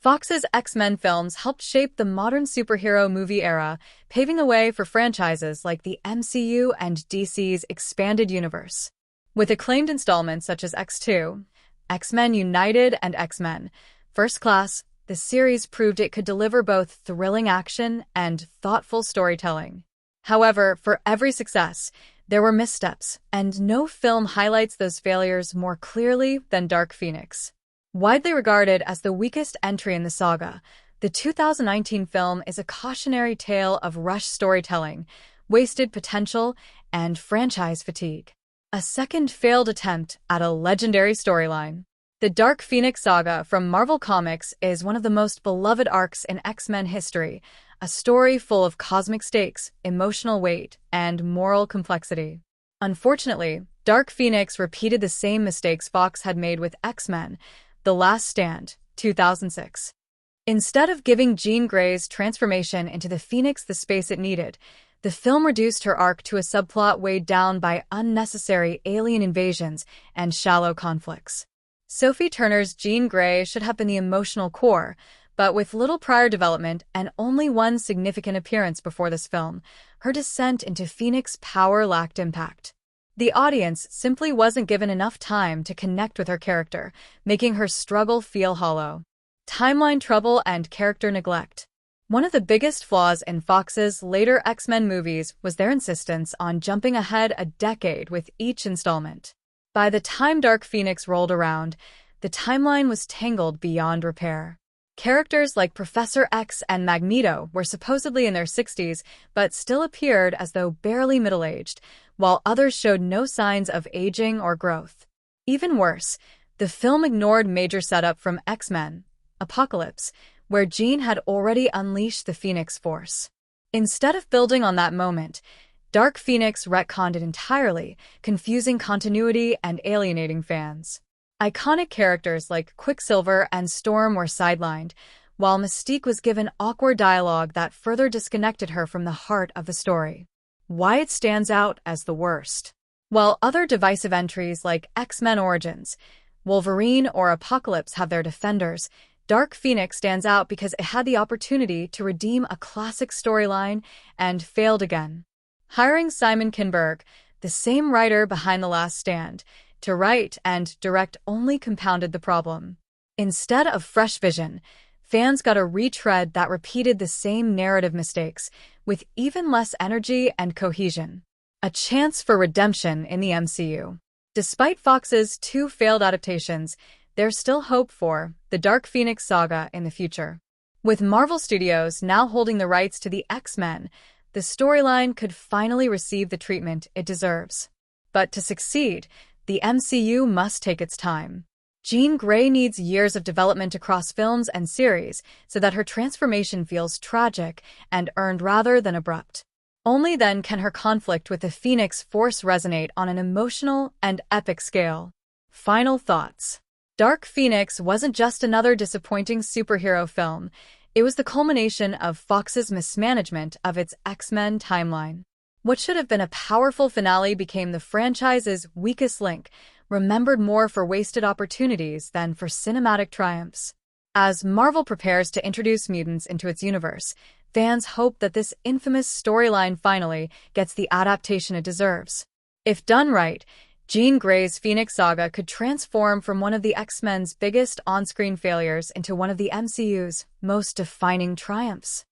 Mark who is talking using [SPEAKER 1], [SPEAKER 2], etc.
[SPEAKER 1] Fox's X-Men films helped shape the modern superhero movie era, paving the way for franchises like the MCU and DC's expanded universe. With acclaimed installments such as X2, X-Men United, and X-Men First Class, the series proved it could deliver both thrilling action and thoughtful storytelling. However, for every success, there were missteps, and no film highlights those failures more clearly than Dark Phoenix. Widely regarded as the weakest entry in the saga, the 2019 film is a cautionary tale of rushed storytelling, wasted potential, and franchise fatigue. A second failed attempt at a legendary storyline. The Dark Phoenix saga from Marvel Comics is one of the most beloved arcs in X-Men history, a story full of cosmic stakes, emotional weight, and moral complexity. Unfortunately, Dark Phoenix repeated the same mistakes Fox had made with X-Men: The Last Stand, 2006. Instead of giving Jean Grey's transformation into the Phoenix the space it needed, the film reduced her arc to a subplot weighed down by unnecessary alien invasions and shallow conflicts. Sophie Turner's Jean Grey should have been the emotional core, but with little prior development and only one significant appearance before this film, her descent into Phoenix power lacked impact. The audience simply wasn't given enough time to connect with her character, making her struggle feel hollow. Timeline trouble and character neglect. One of the biggest flaws in Fox's later X-Men movies was their insistence on jumping ahead a decade with each installment. By the time Dark Phoenix rolled around, the timeline was tangled beyond repair. Characters like Professor X and Magneto were supposedly in their 60s, but still appeared as though barely middle-aged, while others showed no signs of aging or growth. Even worse, the film ignored major setup from X-Men Apocalypse, where Jean had already unleashed the Phoenix Force. Instead of building on that moment, Dark Phoenix retconned it entirely, confusing continuity and alienating fans. Iconic characters like Quicksilver and Storm were sidelined, while Mystique was given awkward dialogue that further disconnected her from the heart of the story. Why it stands out as the worst. While other divisive entries like X-Men Origins, Wolverine, or Apocalypse have their defenders, Dark Phoenix stands out because it had the opportunity to redeem a classic storyline and failed again. Hiring Simon Kinberg, the same writer behind The Last Stand, to write and direct only compounded the problem. Instead of fresh vision, fans got a retread that repeated the same narrative mistakes, with even less energy and cohesion. A chance for redemption in the MCU. Despite Fox's two failed adaptations, there's still hope for the Dark Phoenix saga in the future. With Marvel Studios now holding the rights to the X-Men, the storyline could finally receive the treatment it deserves. But to succeed, the MCU must take its time. Jean Grey needs years of development across films and series so that her transformation feels tragic and earned rather than abrupt. Only then can her conflict with the Phoenix Force resonate on an emotional and epic scale. Final thoughts. Dark Phoenix wasn't just another disappointing superhero film. It was the culmination of Fox's mismanagement of its X-Men timeline. What should have been a powerful finale became the franchise's weakest link, remembered more for wasted opportunities than for cinematic triumphs. As Marvel prepares to introduce mutants into its universe, fans hope that this infamous storyline finally gets the adaptation it deserves. If done right, Jean Grey's Phoenix Saga could transform from one of the X-Men's biggest on-screen failures into one of the MCU's most defining triumphs.